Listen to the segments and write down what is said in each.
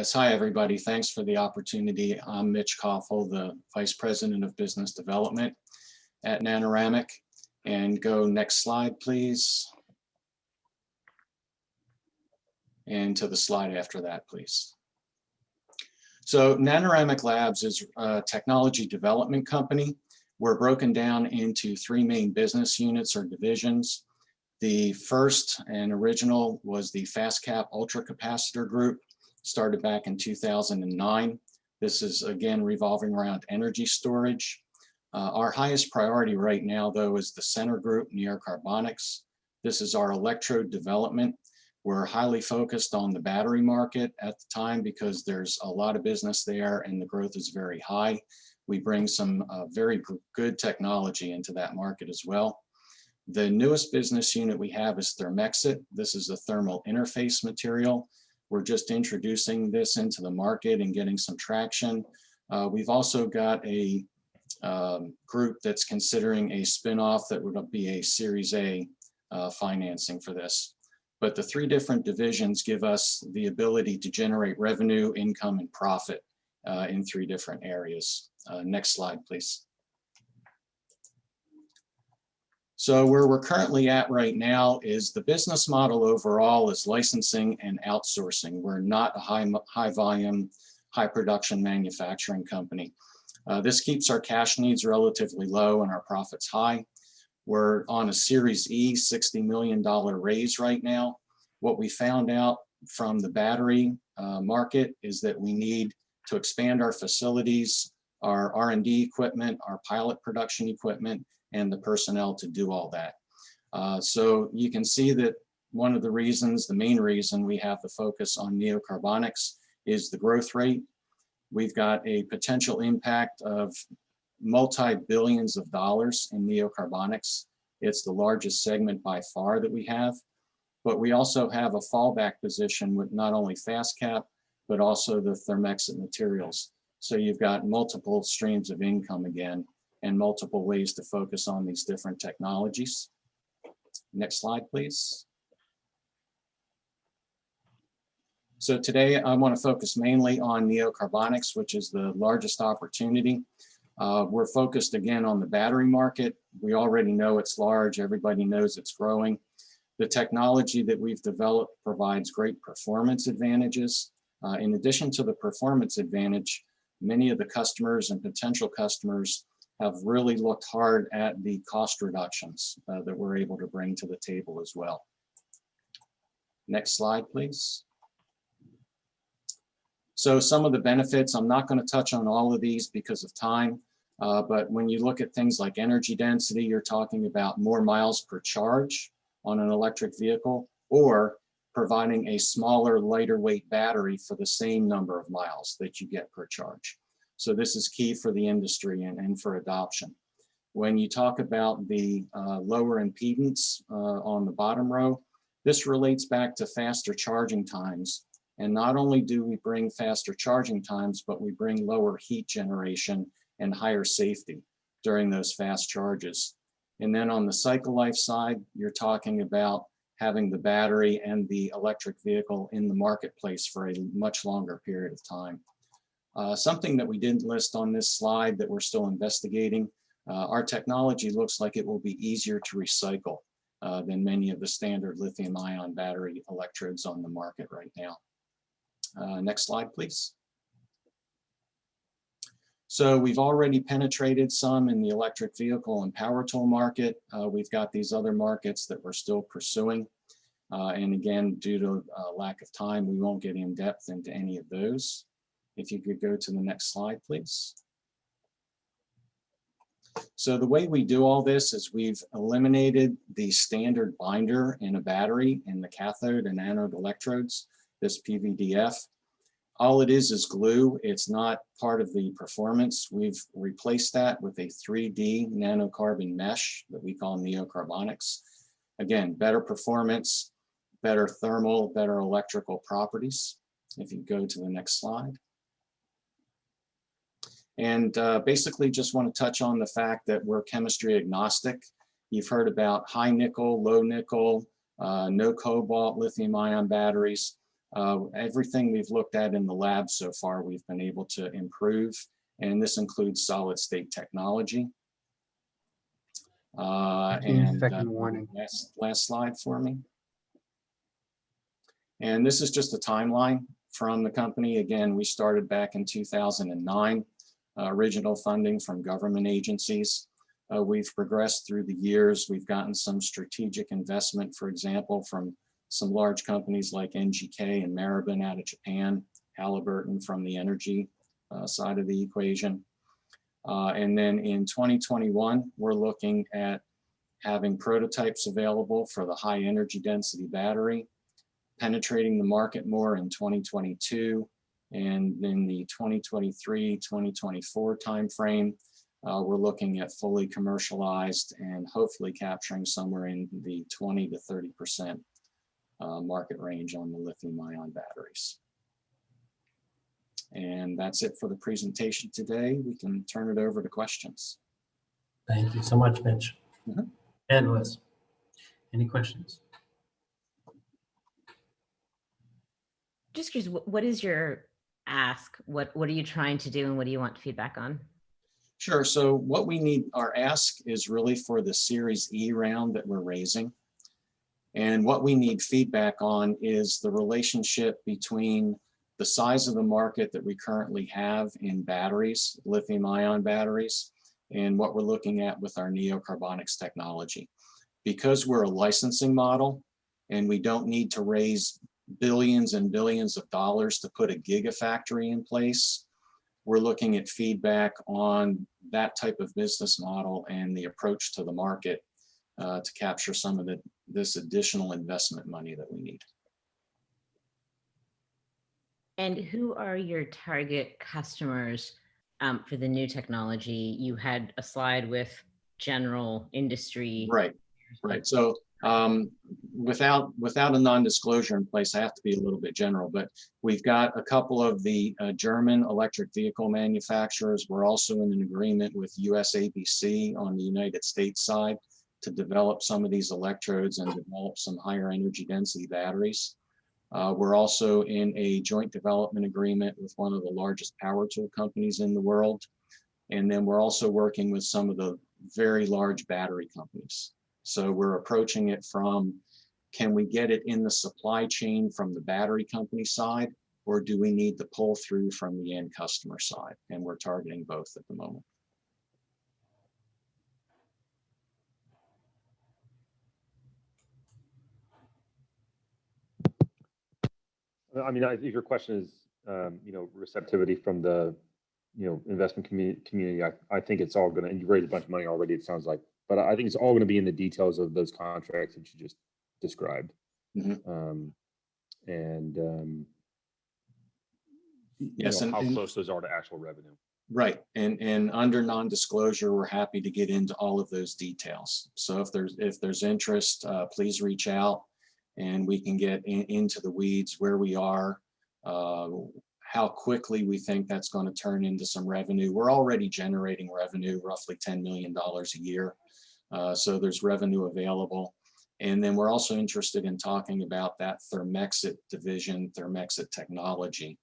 Yes, hi everybody. Thanks for the opportunity. I'm Mitch Koffel, the Vice President of Business Development at Nanoramic. And go next slide, please. And to the slide after that, please. So Nanoramic Labs is a technology development company. We're broken down into three main business units or divisions. The first and original was the Fast Cap Ultra Capacitor Group, started back in 2009. This is again revolving around energy storage. Our highest priority right now, though, is the center group, Neocarbonics. This is our electrode development. We're highly focused on the battery market at the time because there's a lot of business there and the growth is very high. We bring some very good technology into that market as well. The newest business unit we have is Thermexit. This is a thermal interface material. We're just introducing this into the market and getting some traction. We've also got a group that's considering a spin-off that would be a Series A financing for this. But the three different divisions give us the ability to generate revenue, income, and profit in three different areas. Next slide, please. So where we're currently at right now is the business model overall is licensing and outsourcing. We're not a high volume, high production manufacturing company. This keeps our cash needs relatively low and our profits high. We're on a Series E $60 million raise right now. What we found out from the battery market is that we need to expand our facilities, our R&D equipment, our pilot production equipment, and the personnel to do all that. So you can see that one of the reasons, the main reason we have the focus on neocarbonics is the growth rate. We've got a potential impact of multi-billions of dollars in neocarbonics. It's the largest segment by far that we have, but we also have a fallback position with not only Fast Cap, but also the Thermexit materials. So you've got multiple streams of income again, and multiple ways to focus on these different technologies. Next slide, please. So today I want to focus mainly on neocarbonics, which is the largest opportunity. We're focused again on the battery market. We already know it's large. Everybody knows it's growing. The technology that we've developed provides great performance advantages. In addition to the performance advantage, many of the customers and potential customers have really looked hard at the cost reductions that we're able to bring to the table as well. Next slide, please. So some of the benefits, I'm not going to touch on all of these because of time, but when you look at things like energy density, you're talking about more miles per charge on an electric vehicle, or providing a smaller, lighter weight battery for the same number of miles that you get per charge. So this is key for the industry and for adoption. When you talk about the lower impedance on the bottom row, this relates back to faster charging times. And not only do we bring faster charging times, but we bring lower heat generation and higher safety during those fast charges. And then on the cycle life side, you're talking about having the battery and the electric vehicle in the marketplace for a much longer period of time. Something that we didn't list on this slide that we're still investigating, our technology looks like it will be easier to recycle than many of the standard lithium-ion battery electrodes on the market right now. Next slide, please. So we've already penetrated some in the electric vehicle and power tool market. We've got these other markets that we're still pursuing. And again, due to lack of time, we won't get in depth into any of those. If you could go to the next slide, please. So the way we do all this is we've eliminated the standard binder in a battery in the cathode and anode electrodes, this PVDF. All it is glue. It's not part of the performance. We've replaced that with a 3D nanocarbon mesh that we call neocarbonics. Again, better performance, better thermal, better electrical properties. If you go to the next slide. And basically just want to touch on the fact that we're chemistry agnostic. You've heard about high nickel, low nickel, no cobalt, lithium ion batteries. Everything we've looked at in the lab so far, we've been able to improve, and this includes solid state technology. Second warning. Last slide for me. And this is just a timeline from the company. Again, we started back in 2009, original funding from government agencies. We've progressed through the years. We've gotten some strategic investment, for example, from some large companies like NGK and Marubin out of Japan, Halliburton from the energy side of the equation. And then in 2021, we're looking at having prototypes available for the high energy density battery, penetrating the market more in 2022, and in the 2023-2024 timeframe, we're looking at fully commercialized and hopefully capturing somewhere in the 20 to 30% market range on the lithium-ion batteries. And that's it for the presentation today. We can turn it over to questions. Thank you so much, Mitch. And Liz, any questions? Just curious, what is your ask? What are you trying to do, and what do you want feedback on? Sure. So what we need, our ask is really for the Series E round that we're raising. And what we need feedback on is the relationship between the size of the market that we currently have in batteries, lithium-ion batteries, and what we're looking at with our neocarbonics technology. Because we're a licensing model and we don't need to raise billions and billions of dollars to put a gigafactory in place, we're looking at feedback on that type of business model and the approach to the market to capture some of this additional investment money that we need. And who are your target customers for the new technology? You had a slide with general industry. Right. So without a non-disclosure in place, I have to be a little bit general, but we've got a couple of the German electric vehicle manufacturers. We're also in an agreement with USABC on the United States side to develop some of these electrodes and develop some higher energy density batteries. We're also in a joint development agreement with one of the largest power tool companies in the world. And then we're also working with some of the very large battery companies. So we're approaching it from, can we get it in the supply chain from the battery company side, or do we need to pull through from the end customer side? And we're targeting both at the moment. I mean, if your question is, receptivity from the, investment community, I think it's all going to, and you've raised a bunch of money already, it sounds like, but I think it's all going to be in the details of those contracts that you just described. Yes, how close those are to actual revenue. Right, and under non-disclosure, we're happy to get into all of those details. So if there's interest, please reach out, and we can get into the weeds where we are, how quickly we think that's going to turn into some revenue. We're already generating revenue, roughly $10 million a year. So there's revenue available. And then we're also interested in talking about that Thermexit division, Thermexit technology,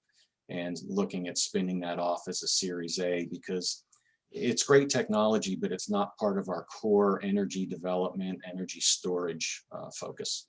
and looking at spinning that off as a Series A, because it's great technology, but it's not part of our core energy development, energy storage focus.